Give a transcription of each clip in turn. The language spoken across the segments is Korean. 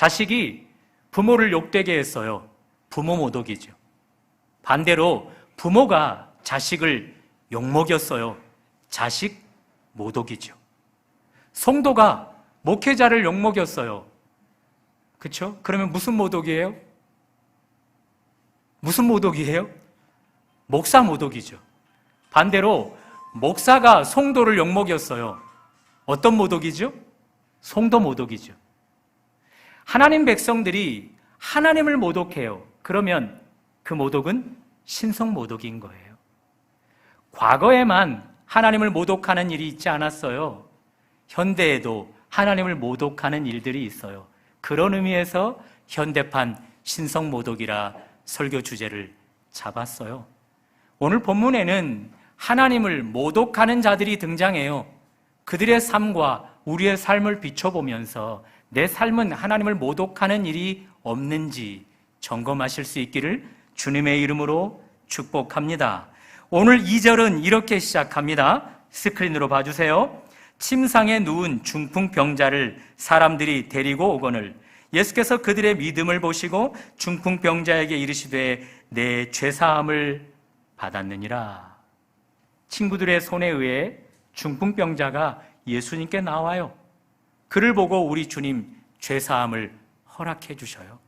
자식이 부모를 욕되게 했어요. 부모 모독이죠. 반대로 부모가 자식을 욕먹였어요. 자식 모독이죠. 성도가 목회자를 욕먹였어요. 그렇죠? 그러면 무슨 모독이에요? 무슨 모독이에요? 목사 모독이죠. 반대로 목사가 성도를 욕먹였어요. 어떤 모독이죠? 성도 모독이죠. 하나님 백성들이 하나님을 모독해요. 그러면 그 모독은 신성 모독인 거예요. 과거에만 하나님을 모독하는 일이 있지 않았어요. 현대에도 하나님을 모독하는 일들이 있어요. 그런 의미에서 현대판 신성 모독이라 설교 주제를 잡았어요. 오늘 본문에는 하나님을 모독하는 자들이 등장해요. 그들의 삶과 우리의 삶을 비춰보면서 내 삶은 하나님을 모독하는 일이 없는지 점검하실 수 있기를 주님의 이름으로 축복합니다. 오늘 2절은 이렇게 시작합니다. 스크린으로 봐주세요. 침상에 누운 중풍병자를 사람들이 데리고 오거늘 예수께서 그들의 믿음을 보시고 중풍병자에게 이르시되 내 죄사함을 받았느니라. 친구들의 손에 의해 중풍병자가 예수님께 나와요. 그를 보고 우리 주님 죄사함을 허락해 주셔요.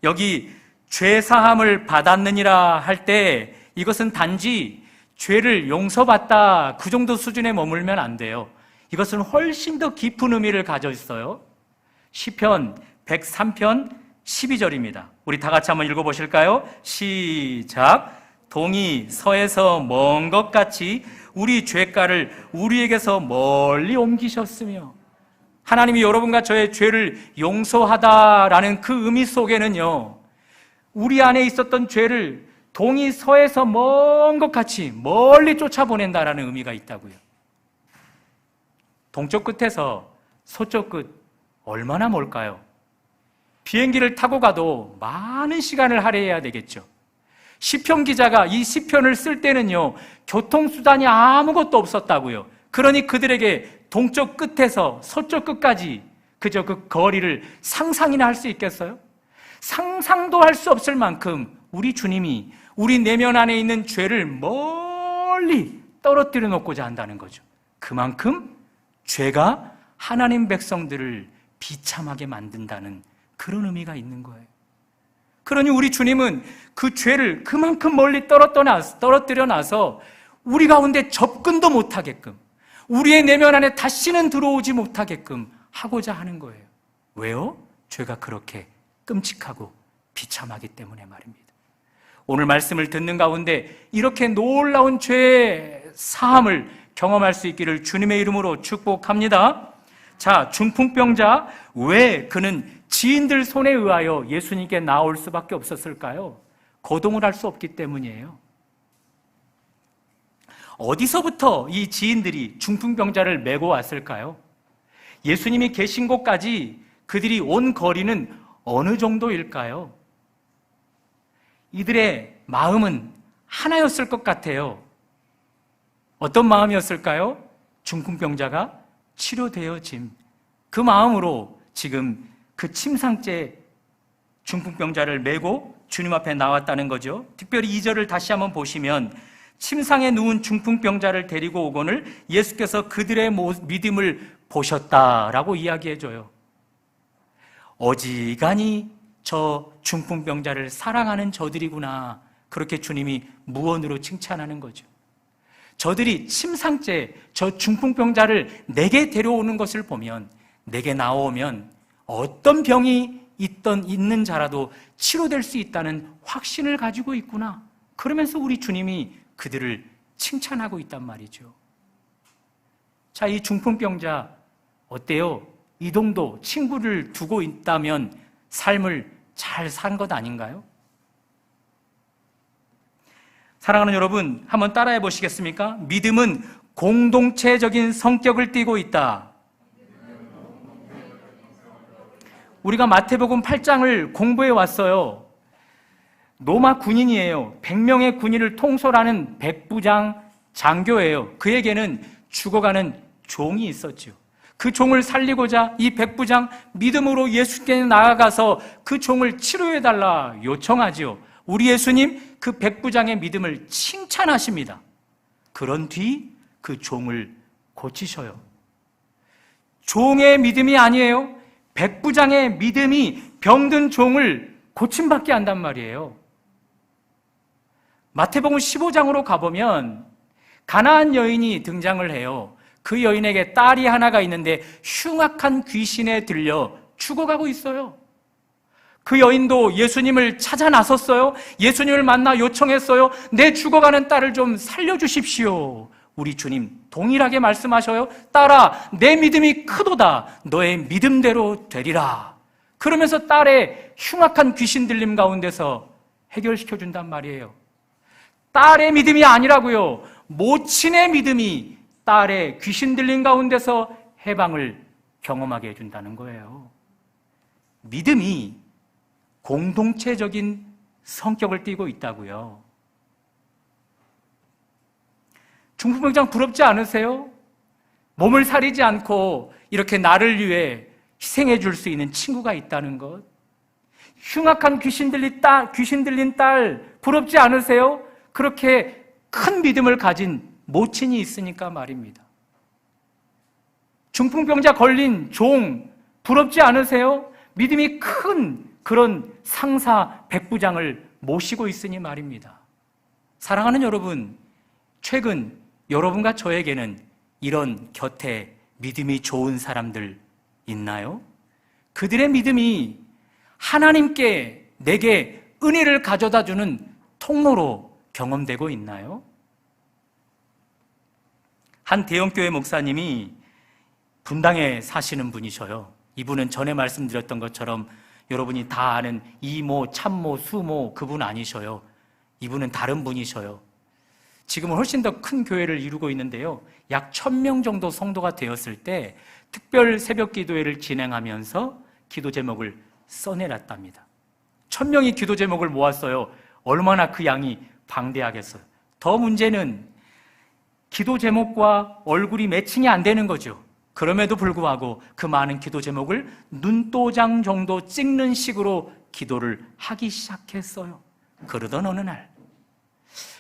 여기 죄사함을 받았느니라 할 때 이것은 단지 죄를 용서받다 그 정도 수준에 머물면 안 돼요. 이것은 훨씬 더 깊은 의미를 가져 있어요. 시편 103편 12절입니다. 우리 다 같이 한번 읽어보실까요? 시작. 동이 서에서 먼 것 같이 우리 죄가를 우리에게서 멀리 옮기셨으며. 하나님이 여러분과 저의 죄를 용서하다라는 그 의미 속에는요, 우리 안에 있었던 죄를 동이 서에서 먼 것 같이 멀리 쫓아보낸다라는 의미가 있다고요. 동쪽 끝에서 서쪽 끝 얼마나 멀까요? 비행기를 타고 가도 많은 시간을 할애해야 되겠죠. 시편 기자가 이 시편을 쓸 때는요, 교통수단이 아무것도 없었다고요. 그러니 그들에게 동쪽 끝에서 서쪽 끝까지 그저 그 거리를 상상이나 할 수 있겠어요? 상상도 할 수 없을 만큼 우리 주님이 우리 내면 안에 있는 죄를 멀리 떨어뜨려 놓고자 한다는 거죠. 그만큼 죄가 하나님 백성들을 비참하게 만든다는 그런 의미가 있는 거예요. 그러니 우리 주님은 그 죄를 그만큼 멀리 떨어뜨려 놔서 우리 가운데 접근도 못하게끔, 우리의 내면 안에 다시는 들어오지 못하게끔 하고자 하는 거예요. 왜요? 죄가 그렇게 끔찍하고 비참하기 때문에 말입니다. 오늘 말씀을 듣는 가운데 이렇게 놀라운 죄의 사함을 경험할 수 있기를 주님의 이름으로 축복합니다. 자, 중풍병자, 왜 그는 지인들 손에 의하여 예수님께 나올 수밖에 없었을까요? 거동을 할 수 없기 때문이에요. 어디서부터 이 지인들이 중풍병자를 메고 왔을까요? 예수님이 계신 곳까지 그들이 온 거리는 어느 정도일까요? 이들의 마음은 하나였을 것 같아요. 어떤 마음이었을까요? 중풍병자가 치료되어짐. 그 마음으로 지금 그 침상째 중풍병자를 메고 주님 앞에 나왔다는 거죠. 특별히 2절을 다시 한번 보시면 침상에 누운 중풍병자를 데리고 오거늘 예수께서 그들의 믿음을 보셨다라고 이야기해줘요. 어지간히 저 중풍병자를 사랑하는 저들이구나, 그렇게 주님이 무언으로 칭찬하는 거죠. 저들이 침상째 저 중풍병자를 내게 데려오는 것을 보면, 내게 나오면 어떤 병이 있는 자라도 치료될 수 있다는 확신을 가지고 있구나, 그러면서 우리 주님이 그들을 칭찬하고 있단 말이죠. 자, 이 중풍병자 어때요? 이 정도 친구를 두고 있다면 삶을 잘 산 것 아닌가요? 사랑하는 여러분, 한번 따라해 보시겠습니까? 믿음은 공동체적인 성격을 띠고 있다. 우리가 마태복음 8장을 공부해 왔어요. 로마 군인이에요. 100명의 군인을 통솔하는 백부장 장교예요. 그에게는 죽어가는 종이 있었죠. 그 종을 살리고자 이 백부장 믿음으로 예수께 나아가서 그 종을 치료해달라 요청하지요. 우리 예수님 그 백부장의 믿음을 칭찬하십니다. 그런 뒤 그 종을 고치셔요. 종의 믿음이 아니에요. 백부장의 믿음이 병든 종을 고침받게 한단 말이에요. 마태복음 15장으로 가보면 가나안 여인이 등장을 해요. 그 여인에게 딸이 하나가 있는데 흉악한 귀신에 들려 죽어가고 있어요. 그 여인도 예수님을 찾아 나섰어요. 예수님을 만나 요청했어요. 내 죽어가는 딸을 좀 살려주십시오. 우리 주님 동일하게 말씀하셔요. 딸아, 내 믿음이 크도다. 너의 믿음대로 되리라. 그러면서 딸의 흉악한 귀신 들림 가운데서 해결시켜준단 말이에요. 딸의 믿음이 아니라고요. 모친의 믿음이 딸의 귀신 들린 가운데서 해방을 경험하게 해준다는 거예요. 믿음이 공동체적인 성격을 띠고 있다고요. 중풍병장 부럽지 않으세요? 몸을 사리지 않고 이렇게 나를 위해 희생해 줄 수 있는 친구가 있다는 것. 흉악한 귀신 들린 딸 부럽지 않으세요? 그렇게 큰 믿음을 가진 모친이 있으니까 말입니다. 중풍병자 걸린 종 부럽지 않으세요? 믿음이 큰 그런 상사 백부장을 모시고 있으니 말입니다. 사랑하는 여러분, 최근 여러분과 저에게는 이런 곁에 믿음이 좋은 사람들 있나요? 그들의 믿음이 하나님께 내게 은혜를 가져다 주는 통로로 경험되고 있나요? 한 대형교회 목사님이 분당에 사시는 분이셔요. 이분은 전에 말씀드렸던 것처럼 여러분이 다 아는 이모, 참모, 수모 그분 아니셔요. 이분은 다른 분이셔요. 지금은 훨씬 더 큰 교회를 이루고 있는데요. 약 1000명 정도 성도가 되었을 때 특별 새벽 기도회를 진행하면서 기도 제목을 써내놨답니다. 1000명이 기도 제목을 모았어요. 얼마나 그 양이 방대하겠어요. 더 문제는 기도 제목과 얼굴이 매칭이 안 되는 거죠. 그럼에도 불구하고 그 많은 기도 제목을 눈도장 정도 찍는 식으로 기도를 하기 시작했어요. 그러던 어느 날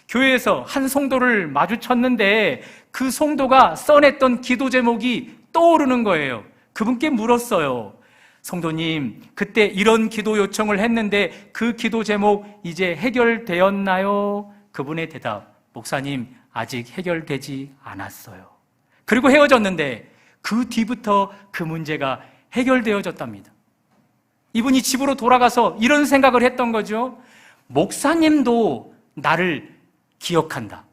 교회에서 한 성도를 마주쳤는데 그 성도가 써냈던 기도 제목이 떠오르는 거예요. 그분께 물었어요. 성도님, 그때 이런 기도 요청을 했는데 그 기도 제목 이제 해결되었나요? 그분의 대답, 목사님, 아직 해결되지 않았어요. 그리고 헤어졌는데 그 뒤부터 그 문제가 해결되어졌답니다. 이분이 집으로 돌아가서 이런 생각을 했던 거죠. 목사님도 나를 기억한다.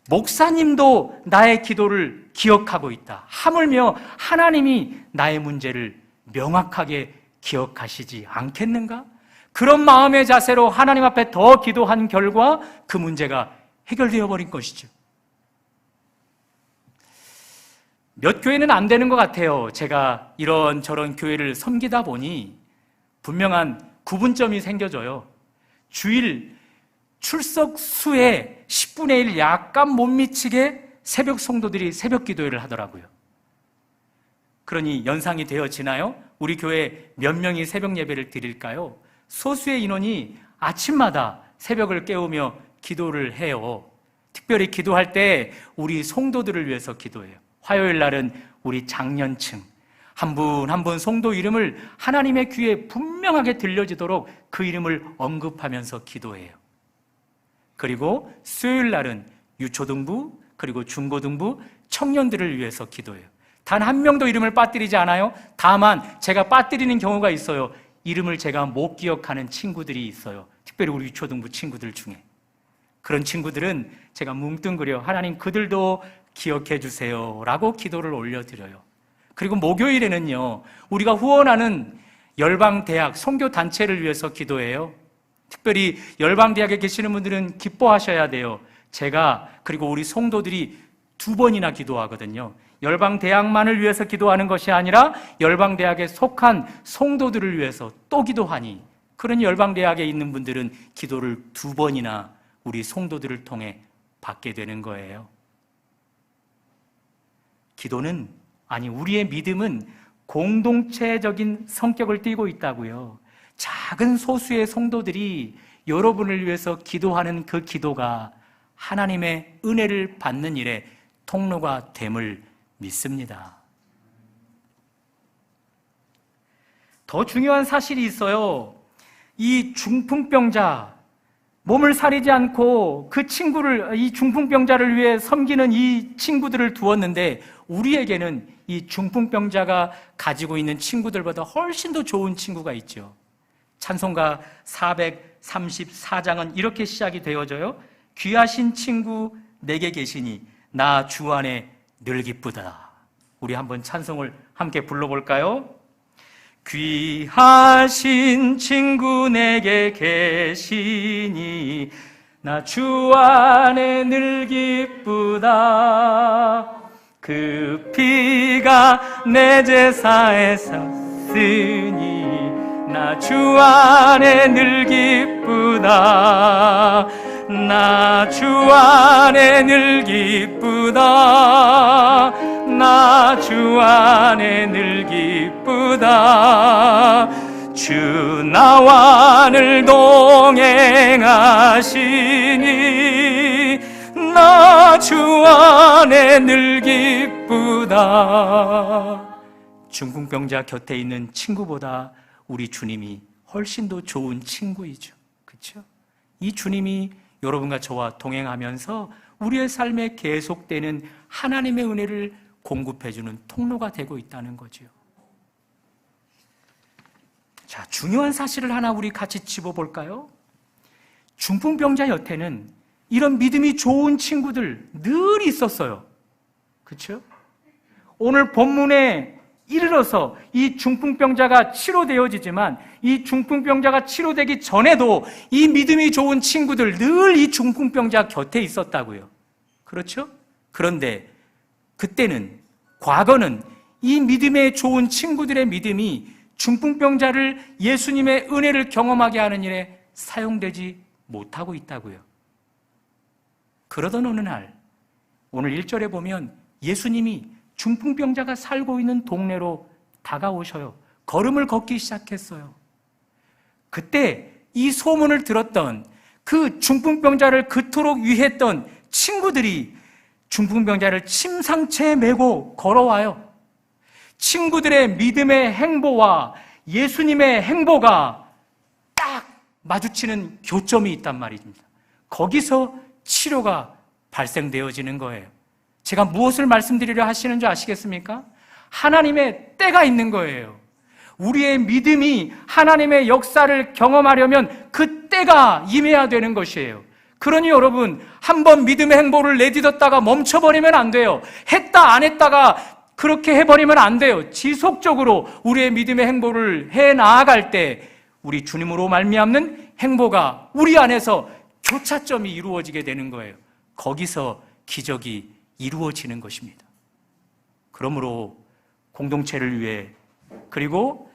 목사님도 나의 기도를 기억하고 있다. 하물며 하나님이 나의 문제를 명확하게 기억하시지 않겠는가? 그런 마음의 자세로 하나님 앞에 더 기도한 결과 그 문제가 해결되어 버린 것이죠. 몇 교회는 안 되는 것 같아요. 제가 이런저런 교회를 섬기다 보니 분명한 구분점이 생겨져요. 주일 출석 수의 10분의 1 약간 못 미치게 새벽 성도들이 새벽 기도회를 하더라고요. 그러니 연상이 되어지나요? 우리 교회 몇 명이 새벽 예배를 드릴까요? 소수의 인원이 아침마다 새벽을 깨우며 기도를 해요. 특별히 기도할 때 우리 성도들을 위해서 기도해요. 화요일 날은 우리 장년층 한 분 한 분 성도 이름을 하나님의 귀에 분명하게 들려지도록 그 이름을 언급하면서 기도해요. 그리고 수요일 날은 유초등부 그리고 중고등부 청년들을 위해서 기도해요. 단 한 명도 이름을 빠뜨리지 않아요. 다만 제가 빠뜨리는 경우가 있어요. 이름을 제가 못 기억하는 친구들이 있어요. 특별히 우리 유초등부 친구들 중에. 그런 친구들은 제가 뭉뚱그려 하나님 그들도 기억해 주세요 라고 기도를 올려드려요. 그리고 목요일에는요, 우리가 후원하는 열방대학 선교단체를 위해서 기도해요. 특별히 열방대학에 계시는 분들은 기뻐하셔야 돼요. 제가 그리고 우리 성도들이 2번이나 기도하거든요. 열방대학만을 위해서 기도하는 것이 아니라 열방대학에 속한 성도들을 위해서 또 기도하니, 그런 열방대학에 있는 분들은 기도를 2번이나 우리 성도들을 통해 받게 되는 거예요. 기도는 아니, 우리의 믿음은 공동체적인 성격을 띠고 있다고요. 작은 소수의 성도들이 여러분을 위해서 기도하는 그 기도가 하나님의 은혜를 받는 일에 통로가 됨을 믿습니다. 더 중요한 사실이 있어요. 이 중풍병자, 몸을 사리지 않고 그 친구를, 이 중풍병자를 위해 섬기는 이 친구들을 두었는데, 우리에게는 이 중풍병자가 가지고 있는 친구들보다 훨씬 더 좋은 친구가 있죠. 찬송가 434장은 이렇게 시작이 되어져요. 귀하신 친구 내게 계시니 나 주 안에 늘 기쁘다. 우리 한번 찬송을 함께 불러볼까요? 귀하신 친구 내게 계시니 나 주 안에 늘 기쁘다. 그 피가 내 제사에 섰으니 나 주 안에 늘 기쁘다. 나 주 안에 늘 기쁘다. 나 주 안에 늘 기쁘다. 주 나와 늘 동행하시니 나 주 안에 늘 기쁘다. 중풍병자 곁에 있는 친구보다 우리 주님이 훨씬 더 좋은 친구이죠. 그렇죠? 이 주님이 여러분과 저와 동행하면서 우리의 삶에 계속되는 하나님의 은혜를 공급해주는 통로가 되고 있다는 거죠. 자, 중요한 사실을 하나 우리 같이 짚어볼까요? 중풍병자 곁에는 이런 믿음이 좋은 친구들 늘 있었어요. 그렇죠? 오늘 본문에 이르러서 이 중풍병자가 치료되어지지만 이 중풍병자가 치료되기 전에도 이 믿음이 좋은 친구들 늘 이 중풍병자 곁에 있었다고요. 그렇죠? 그런데 그때는, 과거는 이 믿음의 좋은 친구들의 믿음이 중풍병자를 예수님의 은혜를 경험하게 하는 일에 사용되지 못하고 있다고요. 그러던 어느 날, 오늘 1절에 보면 예수님이 중풍병자가 살고 있는 동네로 다가오셔요. 걸음을 걷기 시작했어요. 그때 이 소문을 들었던 그 중풍병자를 그토록 위했던 친구들이 중풍병자를 침상체에 메고 걸어와요. 친구들의 믿음의 행보와 예수님의 행보가 딱 마주치는 교점이 있단 말입니다. 거기서 치료가 발생되어지는 거예요. 제가 무엇을 말씀드리려 하시는 줄 아시겠습니까? 하나님의 때가 있는 거예요. 우리의 믿음이 하나님의 역사를 경험하려면 그 때가 임해야 되는 것이에요. 그러니 여러분, 한번 믿음의 행보를 내딛었다가 멈춰버리면 안 돼요. 했다 안 했다가 그렇게 해버리면 안 돼요. 지속적으로 우리의 믿음의 행보를 해나아갈 때 우리 주님으로 말미암는 행보가 우리 안에서 교차점이 이루어지게 되는 거예요. 거기서 기적이 이루어지는 것입니다. 그러므로 공동체를 위해, 그리고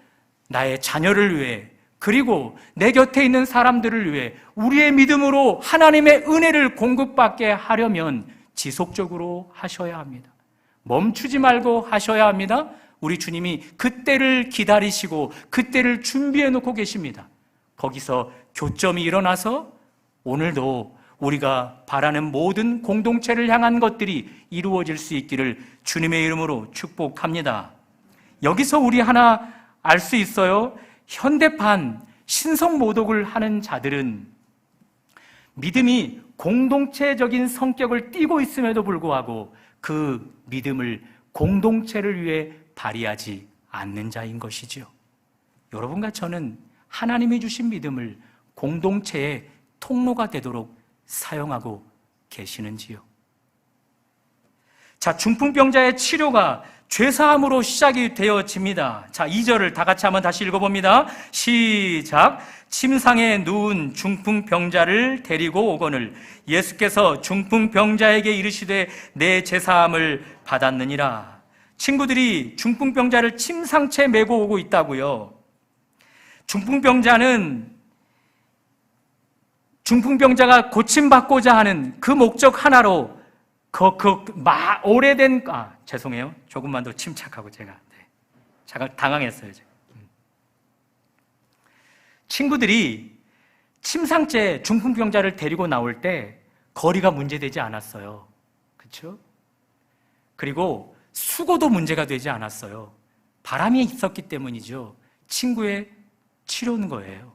나의 자녀를 위해, 그리고 내 곁에 있는 사람들을 위해 우리의 믿음으로 하나님의 은혜를 공급받게 하려면 지속적으로 하셔야 합니다. 멈추지 말고 하셔야 합니다. 우리 주님이 그때를 기다리시고 그때를 준비해 놓고 계십니다. 거기서 교점이 일어나서 오늘도 우리가 바라는 모든 공동체를 향한 것들이 이루어질 수 있기를 주님의 이름으로 축복합니다. 여기서 우리 하나 알 수 있어요. 현대판 신성모독을 하는 자들은 믿음이 공동체적인 성격을 띠고 있음에도 불구하고 그 믿음을 공동체를 위해 발휘하지 않는 자인 것이지요. 여러분과 저는 하나님이 주신 믿음을 공동체의 통로가 되도록 사용하고 계시는지요? 자, 중풍병자의 치료가 죄사함으로 시작이 되어집니다. 자, 2절을 다 같이 한번 다시 읽어봅니다. 시작. 침상에 누운 중풍병자를 데리고 오거늘 예수께서 중풍병자에게 이르시되 내 죄사함을 받았느니라. 친구들이 중풍병자를 침상채 메고 오고 있다고요. 중풍병자가 고침받고자 하는 그 목적 하나로 오래된, 죄송해요. 조금만 더 침착하고 제가 당황했어요. 제가. 친구들이 침상째 중풍병자를 데리고 나올 때 거리가 문제되지 않았어요. 그렇죠? 그리고 수고도 문제가 되지 않았어요. 바람이 있었기 때문이죠. 친구의 치료는 거예요.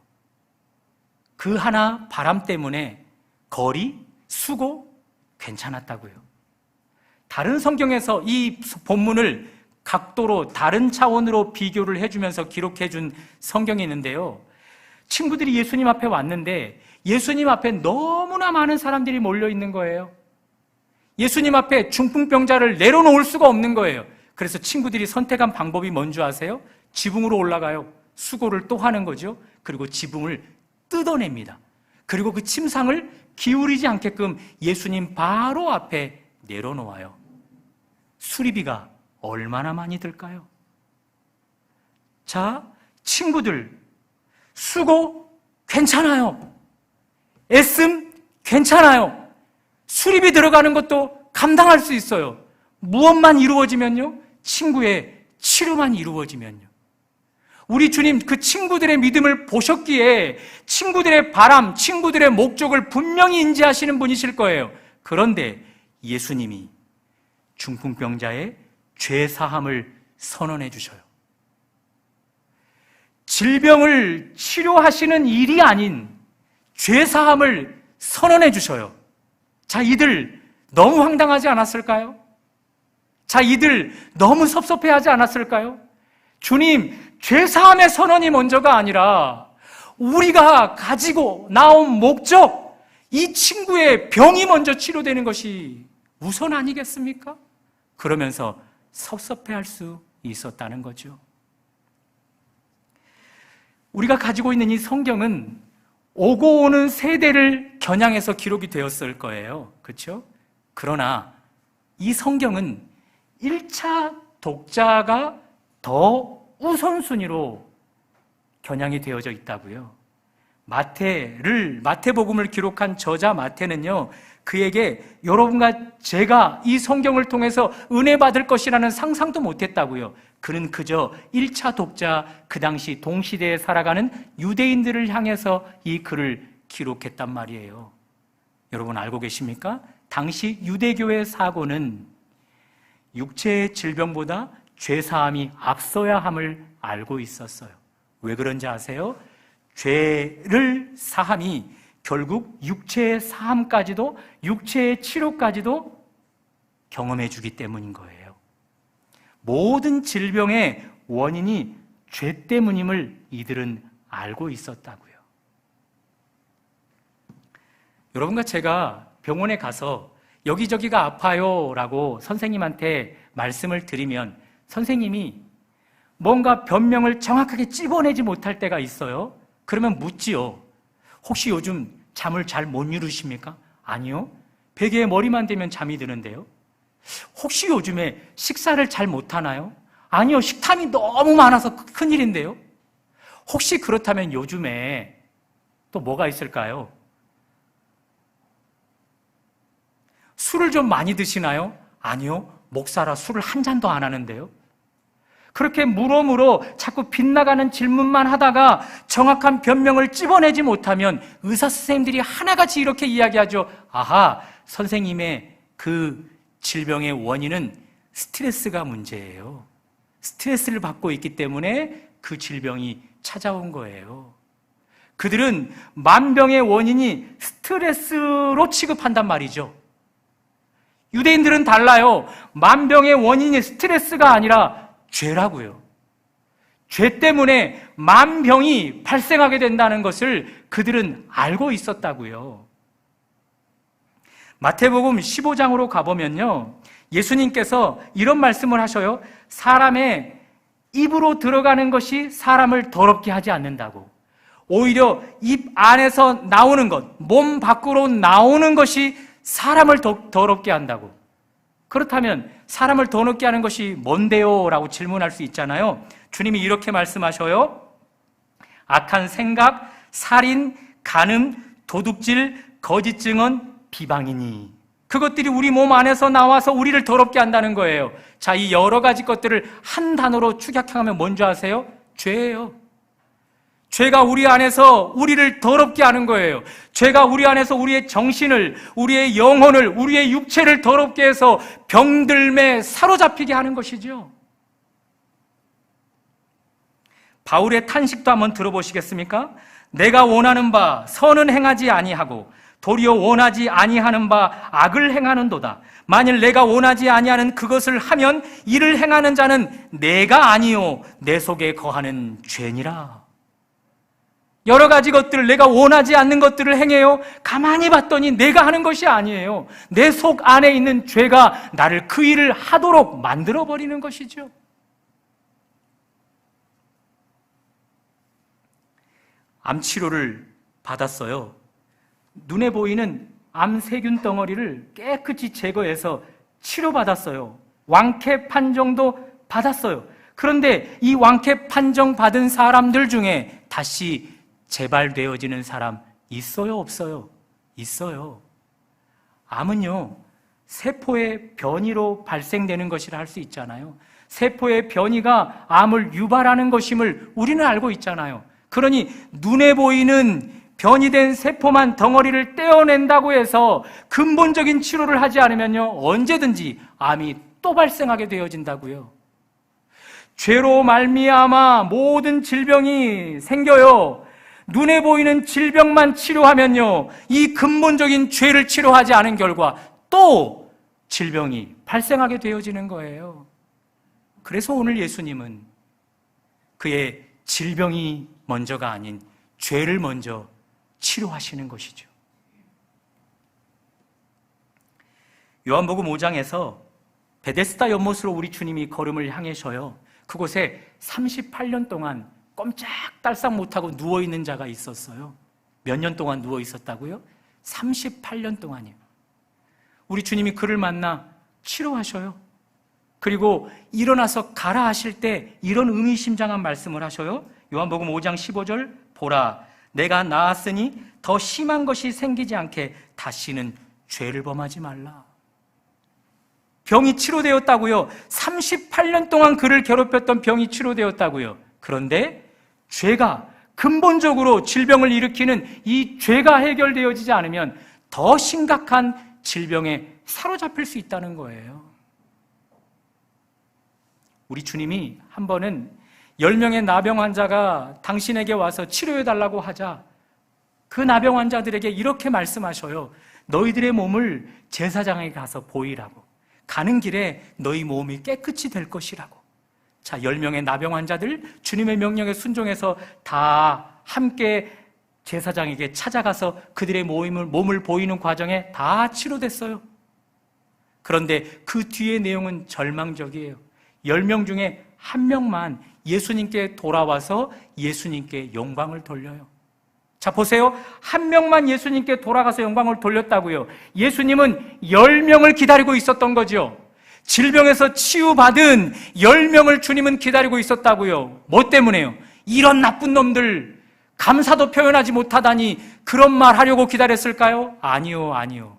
그 하나 바람 때문에 거리, 수고 괜찮았다고요. 다른 성경에서 이 본문을 각도로 다른 차원으로 비교를 해주면서 기록해준 성경이 있는데요. 친구들이 예수님 앞에 왔는데 예수님 앞에 너무나 많은 사람들이 몰려 있는 거예요. 예수님 앞에 중풍병자를 내려놓을 수가 없는 거예요. 그래서 친구들이 선택한 방법이 뭔지 아세요? 지붕으로 올라가요. 수고를 또 하는 거죠. 그리고 지붕을 뜯어냅니다. 그리고 그 침상을 기울이지 않게끔 예수님 바로 앞에 내려놓아요. 수리비가 얼마나 많이 들까요? 자, 친구들, 수고 괜찮아요. 애씀 괜찮아요. 수리비 들어가는 것도 감당할 수 있어요. 무엇만 이루어지면요? 친구의 치료만 이루어지면요. 우리 주님 그 친구들의 믿음을 보셨기에 친구들의 바람, 친구들의 목적을 분명히 인지하시는 분이실 거예요. 그런데 예수님이 중풍병자의 죄사함을 선언해 주셔요. 질병을 치료하시는 일이 아닌 죄사함을 선언해 주셔요. 자, 이들 너무 황당하지 않았을까요? 자, 이들 너무 섭섭해하지 않았을까요? 주님, 죄사함의 선언이 먼저가 아니라 우리가 가지고 나온 목적, 이 친구의 병이 먼저 치료되는 것이 우선 아니겠습니까? 그러면서 섭섭해할 수 있었다는 거죠. 우리가 가지고 있는 이 성경은 오고 오는 세대를 겨냥해서 기록이 되었을 거예요. 그렇죠? 그러나 이 성경은 1차 독자가 더 우선순위로 겨냥이 되어져 있다고요. 마태복음을 기록한 저자 마태는요, 그에게 여러분과 제가 이 성경을 통해서 은혜 받을 것이라는 상상도 못했다고요. 그는 그저 1차 독자, 그 당시 동시대에 살아가는 유대인들을 향해서 이 글을 기록했단 말이에요. 여러분 알고 계십니까? 당시 유대교의 사고는 육체의 질병보다 죄사함이 앞서야 함을 알고 있었어요. 왜 그런지 아세요? 죄를 사함이 결국 육체의 사함까지도, 육체의 치료까지도 경험해 주기 때문인 거예요. 모든 질병의 원인이 죄 때문임을 이들은 알고 있었다고요. 여러분과 제가 병원에 가서 여기저기가 아파요라고 선생님한테 말씀을 드리면 선생님이 뭔가 변명을 정확하게 찝어내지 못할 때가 있어요. 그러면 묻지요. 혹시 요즘 잠을 잘 못 이루십니까? 아니요. 베개에 머리만 대면 잠이 드는데요. 혹시 요즘에 식사를 잘 못하나요? 아니요. 식탐이 너무 많아서 큰일인데요. 혹시 그렇다면 요즘에 또 뭐가 있을까요? 술을 좀 많이 드시나요? 아니요. 목사라 술을 한 잔도 안 하는데요. 그렇게 물어물어 자꾸 빗나가는 질문만 하다가 정확한 변명을 찝어내지 못하면 의사 선생님들이 하나같이 이렇게 이야기하죠. 아하, 선생님의 그 질병의 원인은 스트레스가 문제예요. 스트레스를 받고 있기 때문에 그 질병이 찾아온 거예요. 그들은 만병의 원인이 스트레스로 취급한단 말이죠. 유대인들은 달라요. 만병의 원인이 스트레스가 아니라 죄라고요. 죄 때문에 만병이 발생하게 된다는 것을 그들은 알고 있었다고요. 마태복음 15장으로 가보면요, 예수님께서 이런 말씀을 하셔요. 사람의 입으로 들어가는 것이 사람을 더럽게 하지 않는다고. 오히려 입 안에서 나오는 것, 몸 밖으로 나오는 것이 사람을 더럽게 한다고. 그렇다면 사람을 더럽게 하는 것이 뭔데요? 라고 질문할 수 있잖아요. 주님이 이렇게 말씀하셔요. 악한 생각, 살인, 간음, 도둑질, 거짓 증언, 비방이니. 그것들이 우리 몸 안에서 나와서 우리를 더럽게 한다는 거예요. 자, 이 여러 가지 것들을 한 단어로 축약하면 뭔지 아세요? 죄예요. 죄가 우리 안에서 우리를 더럽게 하는 거예요. 죄가 우리 안에서 우리의 정신을, 우리의 영혼을, 우리의 육체를 더럽게 해서 병들매 사로잡히게 하는 것이죠. 바울의 탄식도 한번 들어보시겠습니까? 내가 원하는 바 선은 행하지 아니하고 도리어 원하지 아니하는 바 악을 행하는도다. 만일 내가 원하지 아니하는 그것을 하면 이를 행하는 자는 내가 아니요 내 속에 거하는 죄니라. 여러 가지 것들을 내가 원하지 않는 것들을 행해요. 가만히 봤더니 내가 하는 것이 아니에요. 내 속 안에 있는 죄가 나를 그 일을 하도록 만들어버리는 것이죠. 암치료를 받았어요. 눈에 보이는 암세균 덩어리를 깨끗이 제거해서 치료받았어요. 왕쾌 판정도 받았어요. 그런데 이 왕쾌 판정 받은 사람들 중에 다시 재발되어지는 사람 있어요, 없어요? 있어요. 암은요, 세포의 변이로 발생되는 것이라 할 수 있잖아요. 세포의 변이가 암을 유발하는 것임을 우리는 알고 있잖아요. 그러니 눈에 보이는 변이된 세포만 덩어리를 떼어낸다고 해서 근본적인 치료를 하지 않으면요, 언제든지 암이 또 발생하게 되어진다고요. 죄로 말미암아 모든 질병이 생겨요. 눈에 보이는 질병만 치료하면요, 이 근본적인 죄를 치료하지 않은 결과 또 질병이 발생하게 되어지는 거예요. 그래서 오늘 예수님은 그의 질병이 먼저가 아닌 죄를 먼저 치료하시는 것이죠. 요한복음 5장에서 베데스다 연못으로 우리 주님이 걸음을 향하셔요. 그곳에 38년 동안 꼼짝달싹 못하고 누워있는 자가 있었어요. 몇 년 동안 누워있었다고요? 38년 동안이요. 우리 주님이 그를 만나 치료하셔요. 그리고 일어나서 가라 하실 때 이런 의미심장한 말씀을 하셔요. 요한복음 5장 15절, 보라, 내가 나았으니 더 심한 것이 생기지 않게 다시는 죄를 범하지 말라. 병이 치료되었다고요. 38년 동안 그를 괴롭혔던 병이 치료되었다고요. 그런데 죄가 근본적으로 질병을 일으키는 이 죄가 해결되어지지 않으면 더 심각한 질병에 사로잡힐 수 있다는 거예요. 우리 주님이 한 번은 10명의 나병 환자가 당신에게 와서 치료해달라고 하자 그 나병 환자들에게 이렇게 말씀하셔요. 너희들의 몸을 제사장에게 가서 보이라고. 가는 길에 너희 몸이 깨끗이 될 것이라고. 자, 10명의 나병 환자들 주님의 명령에 순종해서 다 함께 제사장에게 찾아가서 그들의 몸을 보이는 과정에 다 치료됐어요. 그런데 그 뒤의 내용은 절망적이에요. 10명 중에 한 명만 예수님께 돌아와서 예수님께 영광을 돌려요. 자, 보세요. 한 명만 예수님께 돌아가서 영광을 돌렸다고요. 예수님은 10명을 기다리고 있었던 거죠. 질병에서 치유받은 10명을 주님은 기다리고 있었다고요. 뭐 때문에요? 이런 나쁜 놈들 감사도 표현하지 못하다니 그런 말 하려고 기다렸을까요? 아니요.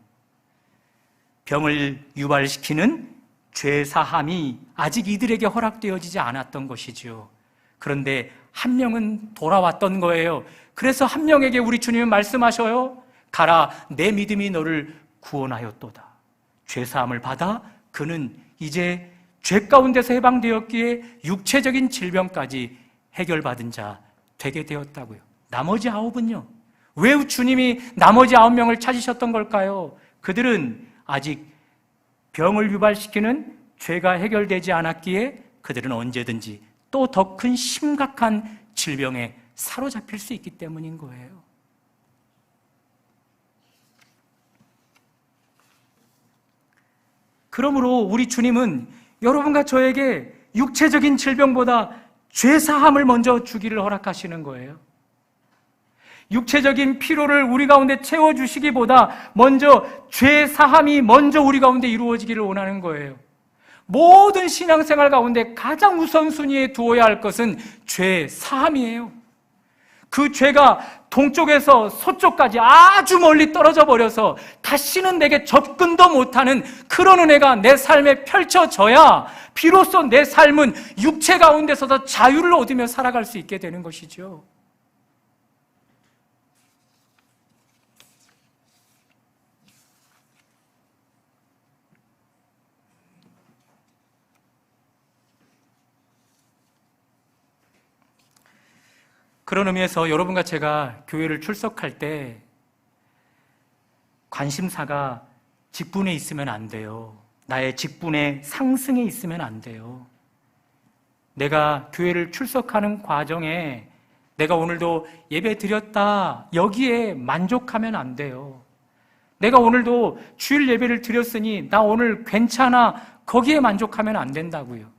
병을 유발시키는 죄사함이 아직 이들에게 허락되어지지 않았던 것이지요. 그런데 한 명은 돌아왔던 거예요. 그래서 한 명에게 우리 주님은 말씀하셔요. 가라, 내 믿음이 너를 구원하였도다. 죄사함을 받아 그는 이제 죄 가운데서 해방되었기에 육체적인 질병까지 해결받은 자 되게 되었다고요. 나머지 9은요? 왜 주님이 나머지 9명을 찾으셨던 걸까요? 그들은 아직 병을 유발시키는 죄가 해결되지 않았기에 그들은 언제든지 또 더 큰 심각한 질병에 사로잡힐 수 있기 때문인 거예요. 그러므로 우리 주님은 여러분과 저에게 육체적인 질병보다 죄사함을 먼저 주기를 허락하시는 거예요. 육체적인 피로를 우리 가운데 채워주시기보다 먼저 죄사함이 먼저 우리 가운데 이루어지기를 원하는 거예요. 모든 신앙생활 가운데 가장 우선순위에 두어야 할 것은 죄사함이에요. 그 죄가 동쪽에서 서쪽까지 아주 멀리 떨어져 버려서 다시는 내게 접근도 못하는 그런 은혜가 내 삶에 펼쳐져야 비로소 내 삶은 육체 가운데서도 자유를 얻으며 살아갈 수 있게 되는 것이죠. 그런 의미에서 여러분과 제가 교회를 출석할 때 관심사가 직분에 있으면 안 돼요. 나의 직분의 상승에 있으면 안 돼요. 내가 교회를 출석하는 과정에 내가 오늘도 예배 드렸다, 여기에 만족하면 안 돼요. 내가 오늘도 주일 예배를 드렸으니 나 오늘 괜찮아, 거기에 만족하면 안 된다고요.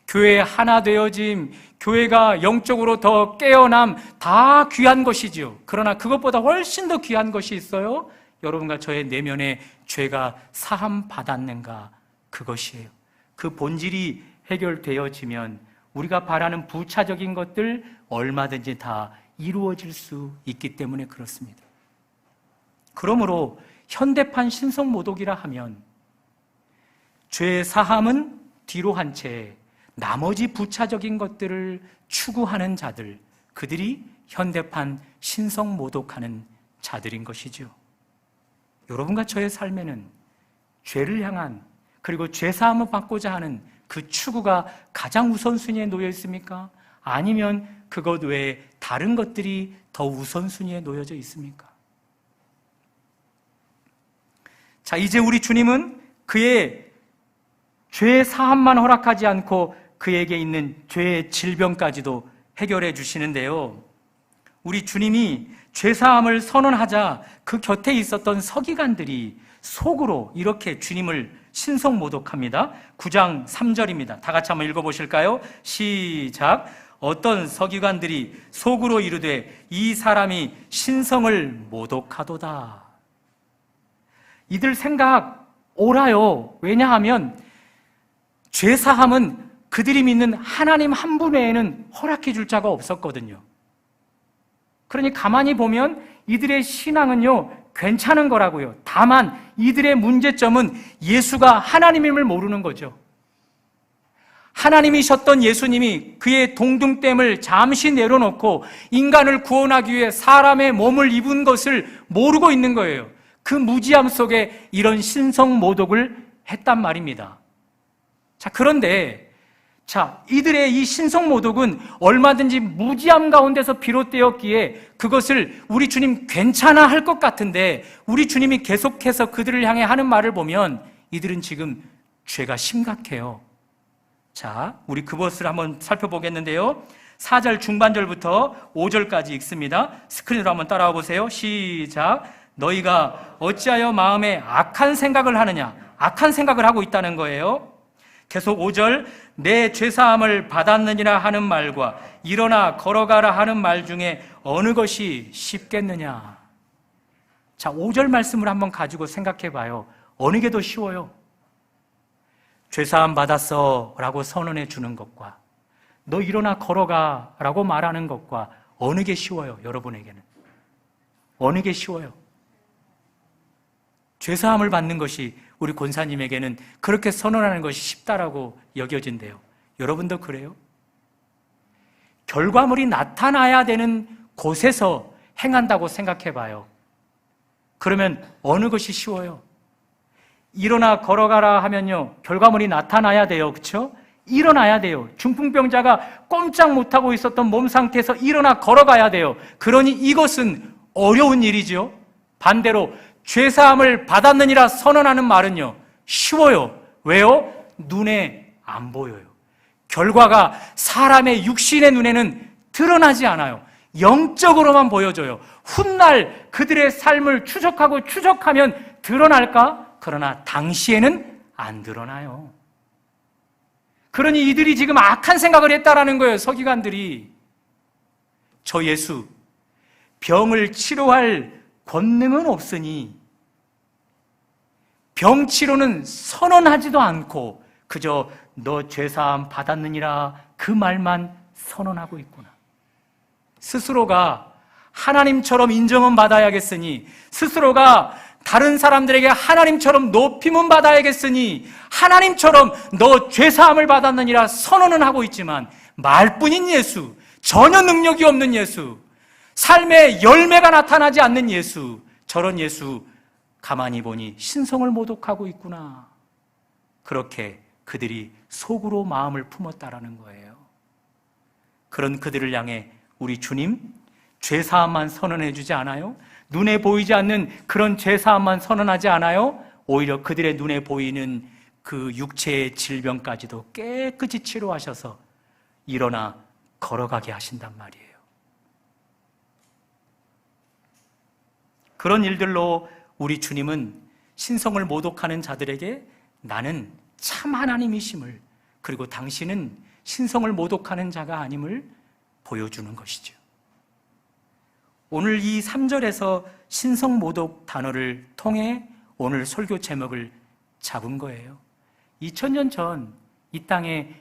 교회 하나 되어짐, 교회가 영적으로 더 깨어남, 다 귀한 것이죠. 그러나 그것보다 훨씬 더 귀한 것이 있어요. 여러분과 저의 내면에 죄가 사함 받았는가, 그것이에요. 그 본질이 해결되어지면 우리가 바라는 부차적인 것들 얼마든지 다 이루어질 수 있기 때문에 그렇습니다. 그러므로 현대판 신성모독이라 하면 죄 사함은 뒤로 한 채 나머지 부차적인 것들을 추구하는 자들, 그들이 현대판 신성모독하는 자들인 것이죠. 여러분과 저의 삶에는 죄를 향한, 그리고 죄사함을 받고자 하는 그 추구가 가장 우선순위에 놓여 있습니까? 아니면 그것 외에 다른 것들이 더 우선순위에 놓여져 있습니까? 자, 이제 우리 주님은 그의 죄 사함만 허락하지 않고 그에게 있는 죄의 질병까지도 해결해 주시는데요. 우리 주님이 죄 사함을 선언하자 그 곁에 있었던 서기관들이 속으로 이렇게 주님을 신성모독합니다. 9장 3절입니다. 다 같이 한번 읽어보실까요? 시작. 어떤 서기관들이 속으로 이르되 이 사람이 신성을 모독하도다. 이들 생각 옳아요. 왜냐하면 죄사함은 그들이 믿는 하나님 한 분 외에는 허락해 줄 자가 없었거든요. 그러니 가만히 보면 이들의 신앙은요, 괜찮은 거라고요. 다만 이들의 문제점은 예수가 하나님임을 모르는 거죠. 하나님이셨던 예수님이 그의 동등됨을 잠시 내려놓고 인간을 구원하기 위해 사람의 몸을 입은 것을 모르고 있는 거예요. 그 무지함 속에 이런 신성모독을 했단 말입니다. 자, 그런데 이들의 이 신성모독은 얼마든지 무지함 가운데서 비롯되었기에 그것을 우리 주님 괜찮아 할 것 같은데, 우리 주님이 계속해서 그들을 향해 하는 말을 보면 이들은 지금 죄가 심각해요. 자, 우리 그것을 한번 살펴보겠는데요. 4절 중반절부터 5절까지 읽습니다. 스크린으로 한번 따라와 보세요. 시작. 너희가 어찌하여 마음에 악한 생각을 하느냐? 악한 생각을 하고 있다는 거예요. 계속 5절, 내 죄사함을 받았느니라 하는 말과 일어나 걸어가라 하는 말 중에 어느 것이 쉽겠느냐? 자, 5절 말씀을 한번 가지고 생각해 봐요. 어느 게 더 쉬워요? 죄사함 받았어 라고 선언해 주는 것과 너 일어나 걸어가 라고 말하는 것과 어느 게 쉬워요? 여러분에게는 어느 게 쉬워요? 죄사함을 받는 것이 우리 권사님에게는 그렇게 선언하는 것이 쉽다라고 여겨진대요. 여러분도 그래요? 결과물이 나타나야 되는 곳에서 행한다고 생각해 봐요. 그러면 어느 것이 쉬워요? 일어나 걸어가라 하면요, 결과물이 나타나야 돼요. 그렇죠? 일어나야 돼요. 중풍병자가 꼼짝 못하고 있었던 몸 상태에서 일어나 걸어가야 돼요. 그러니 이것은 어려운 일이죠. 반대로 죄사함을 받았느니라 선언하는 말은요, 쉬워요. 왜요? 눈에 안 보여요. 결과가 사람의 육신의 눈에는 드러나지 않아요. 영적으로만 보여져요. 훗날 그들의 삶을 추적하면 드러날까? 그러나 당시에는 안 드러나요. 그러니 이들이 지금 악한 생각을 했다라는 거예요. 서기관들이. 저 예수 병을 치료할 권능은 없으니 병치료는 선언하지도 않고 그저 너 죄사함 받았느니라 그 말만 선언하고 있구나. 스스로가 하나님처럼 인정은 받아야겠으니, 스스로가 다른 사람들에게 하나님처럼 높임은 받아야겠으니, 하나님처럼 너 죄사함을 받았느니라 선언은 하고 있지만, 말뿐인 예수, 전혀 능력이 없는 예수, 삶의 열매가 나타나지 않는 예수, 저런 예수 가만히 보니 신성을 모독하고 있구나. 그렇게 그들이 속으로 마음을 품었다라는 거예요. 그런 그들을 향해 우리 주님 죄사함만 선언해 주지 않아요? 눈에 보이지 않는 그런 죄사함만 선언하지 않아요? 오히려 그들의 눈에 보이는 그 육체의 질병까지도 깨끗이 치료하셔서 일어나 걸어가게 하신단 말이에요. 그런 일들로 우리 주님은 신성을 모독하는 자들에게 나는 참 하나님이심을, 그리고 당신은 신성을 모독하는 자가 아님을 보여주는 것이죠. 오늘 이 3절에서 신성 모독 단어를 통해 오늘 설교 제목을 잡은 거예요. 2000년 전 이 땅에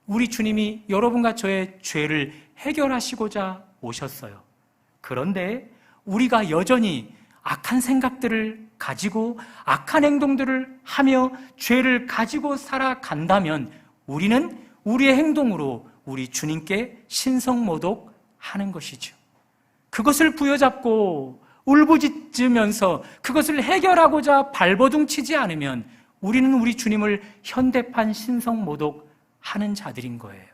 우리 주님이 여러분과 저의 죄를 해결하시고자 오셨어요. 그런데 우리가 여전히 악한 생각들을 가지고 악한 행동들을 하며 죄를 가지고 살아간다면 우리는 우리의 행동으로 우리 주님께 신성모독하는 것이죠. 그것을 부여잡고 울부짖으면서 그것을 해결하고자 발버둥치지 않으면 우리는 우리 주님을 현대판 신성모독하는 자들인 거예요.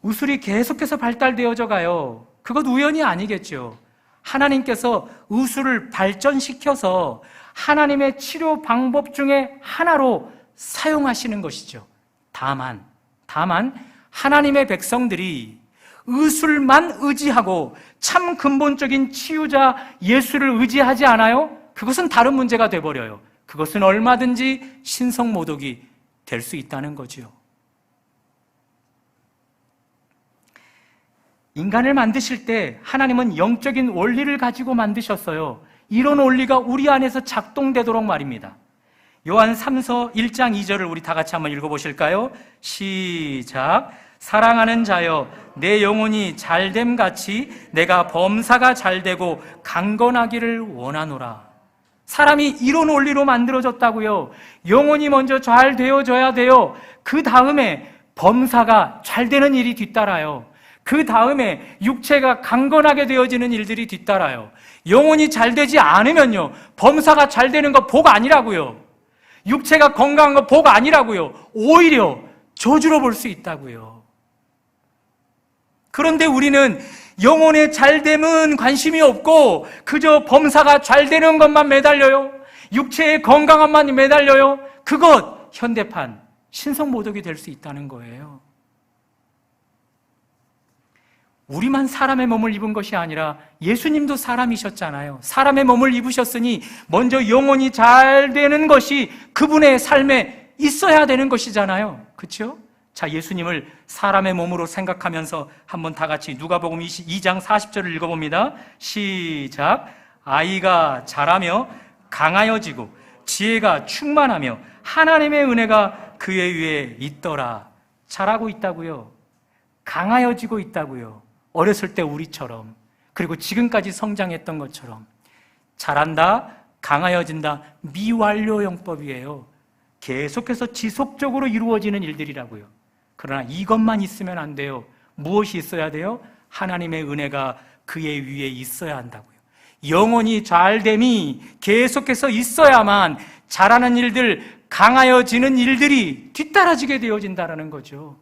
의술이 계속해서 발달되어져 가요. 그것 우연이 아니겠죠. 하나님께서 의술을 발전시켜서 하나님의 치료 방법 중에 하나로 사용하시는 것이죠. 다만 하나님의 백성들이 의술만 의지하고 참 근본적인 치유자 예수를 의지하지 않아요? 그것은 다른 문제가 돼버려요. 그것은 얼마든지 신성모독이 될 수 있다는 거죠. 인간을 만드실 때 하나님은 영적인 원리를 가지고 만드셨어요. 이런 원리가 우리 안에서 작동되도록 말입니다. 요한 3서 1장 2절을 우리 다 같이 한번 읽어보실까요? 시작. 사랑하는 자여, 내 영혼이 잘됨 같이 내가 범사가 잘되고 강건하기를 원하노라. 사람이 이런 원리로 만들어졌다고요. 영혼이 먼저 잘 되어져야 돼요. 그 다음에 범사가 잘 되는 일이 뒤따라요. 그 다음에 육체가 강건하게 되어지는 일들이 뒤따라요. 영혼이 잘 되지 않으면요, 범사가 잘 되는 거 복 아니라고요. 육체가 건강한 거 복 아니라고요. 오히려 저주로 볼 수 있다고요. 그런데 우리는 영혼의 잘됨은 관심이 없고 그저 범사가 잘 되는 것만 매달려요. 육체의 건강함만 매달려요. 그것 현대판 신성모독이 될 수 있다는 거예요. 우리만 사람의 몸을 입은 것이 아니라 예수님도 사람이셨잖아요. 사람의 몸을 입으셨으니 먼저 영혼이 잘 되는 것이 그분의 삶에 있어야 되는 것이잖아요. 그렇죠? 자, 예수님을 사람의 몸으로 생각하면서 한번 다 같이 누가복음 22장 40절을 읽어봅니다. 시작. 아이가 자라며 강하여지고 지혜가 충만하며 하나님의 은혜가 그의 위에 있더라. 자라고 있다고요. 강하여지고 있다고요. 어렸을 때 우리처럼, 그리고 지금까지 성장했던 것처럼. 자란다, 강하여진다, 미완료용법이에요. 계속해서 지속적으로 이루어지는 일들이라고요. 그러나 이것만 있으면 안 돼요. 무엇이 있어야 돼요? 하나님의 은혜가 그의 위에 있어야 한다고요. 영혼이 잘됨이 계속해서 있어야만 자라는 일들, 강하여지는 일들이 뒤따라지게 되어진다는 거죠.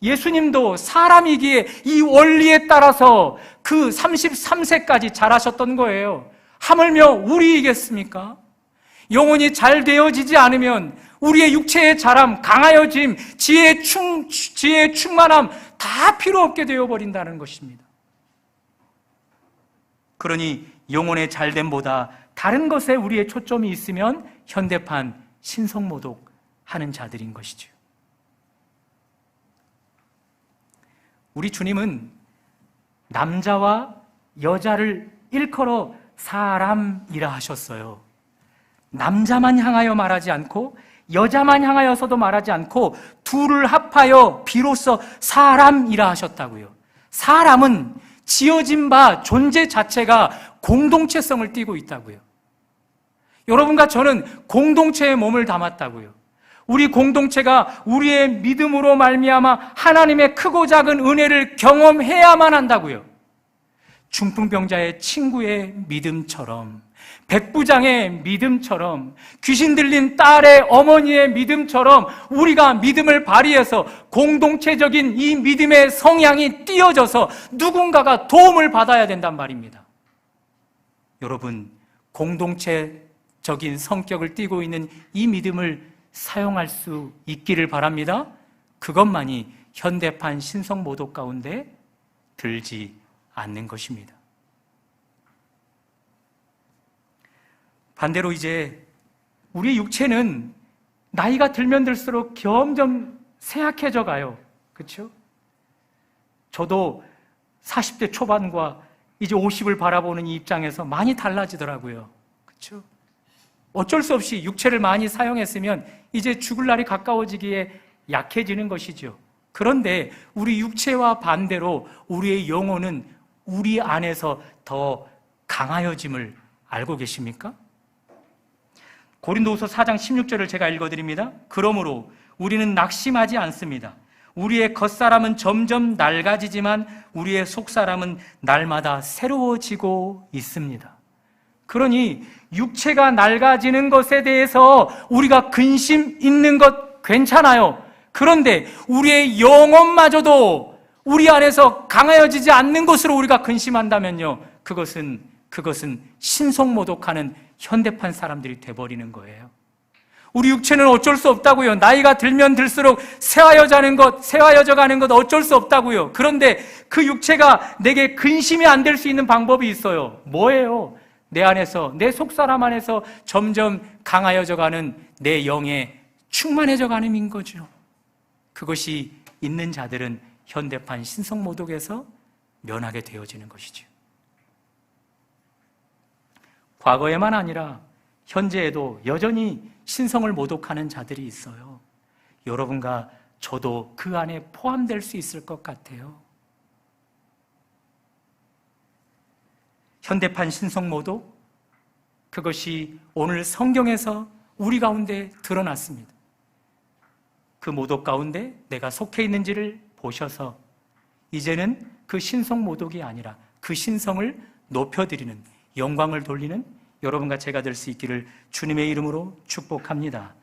예수님도 사람이기에 이 원리에 따라서 그 33세까지 자라셨던 거예요. 하물며 우리이겠습니까? 영혼이 잘 되어지지 않으면 우리의 육체의 자람, 강하여짐, 지혜의 충만함 다 필요 없게 되어버린다는 것입니다. 그러니 영혼의 잘됨보다 다른 것에 우리의 초점이 있으면 현대판 신성모독하는 자들인 것이죠. 우리 주님은 남자와 여자를 일컬어 사람이라 하셨어요. 남자만 향하여 말하지 않고 여자만 향하여서도 말하지 않고 둘을 합하여 비로소 사람이라 하셨다고요. 사람은 지어진 바 존재 자체가 공동체성을 띠고 있다고요. 여러분과 저는 공동체의 몸을 담았다고요. 우리 공동체가 우리의 믿음으로 말미암아 하나님의 크고 작은 은혜를 경험해야만 한다고요. 중풍병자의 친구의 믿음처럼, 백부장의 믿음처럼, 귀신 들린 딸의 어머니의 믿음처럼 우리가 믿음을 발휘해서 공동체적인 이 믿음의 성향이 띄어져서 누군가가 도움을 받아야 된단 말입니다. 여러분, 공동체적인 성격을 띠고 있는 이 믿음을 사용할 수 있기를 바랍니다. 그것만이 현대판 신성모독 가운데 들지 않는 것입니다. 반대로 이제 우리 육체는 나이가 들면 들수록 점점 쇠약해져 가요. 그렇죠? 저도 40대 초반과 이제 50을 바라보는 이 입장에서 많이 달라지더라고요. 그렇죠? 어쩔 수 없이 육체를 많이 사용했으면 이제 죽을 날이 가까워지기에 약해지는 것이죠. 그런데 우리 육체와 반대로 우리의 영혼은 우리 안에서 더 강하여짐을 알고 계십니까? 고린도후서 4장 16절을 제가 읽어드립니다. 그러므로 우리는 낙심하지 않습니다. 우리의 겉사람은 점점 낡아지지만 우리의 속사람은 날마다 새로워지고 있습니다. 그러니 육체가 낡아지는 것에 대해서 우리가 근심 있는 것 괜찮아요. 그런데 우리의 영혼마저도 우리 안에서 강하여지지 않는 것으로 우리가 근심한다면요, 그것은 신성모독하는 현대판 사람들이 돼버리는 거예요. 우리 육체는 어쩔 수 없다고요. 나이가 들면 들수록 새하여져 가는 것 어쩔 수 없다고요. 그런데 그 육체가 내게 근심이 안 될 수 있는 방법이 있어요. 뭐예요? 내 안에서, 내 속사람 안에서 점점 강하여져 가는 내 영에 충만해져 가는 거죠. 그것이 있는 자들은 현대판 신성모독에서 면하게 되어지는 것이죠. 과거에만 아니라 현재에도 여전히 신성을 모독하는 자들이 있어요. 여러분과 저도 그 안에 포함될 수 있을 것 같아요. 현대판 신성모독, 그것이 오늘 성경에서 우리 가운데 드러났습니다. 그 모독 가운데 내가 속해 있는지를 보셔서 이제는 그 신성모독이 아니라 그 신성을 높여드리는, 영광을 돌리는 여러분과 제가 될 수 있기를 주님의 이름으로 축복합니다.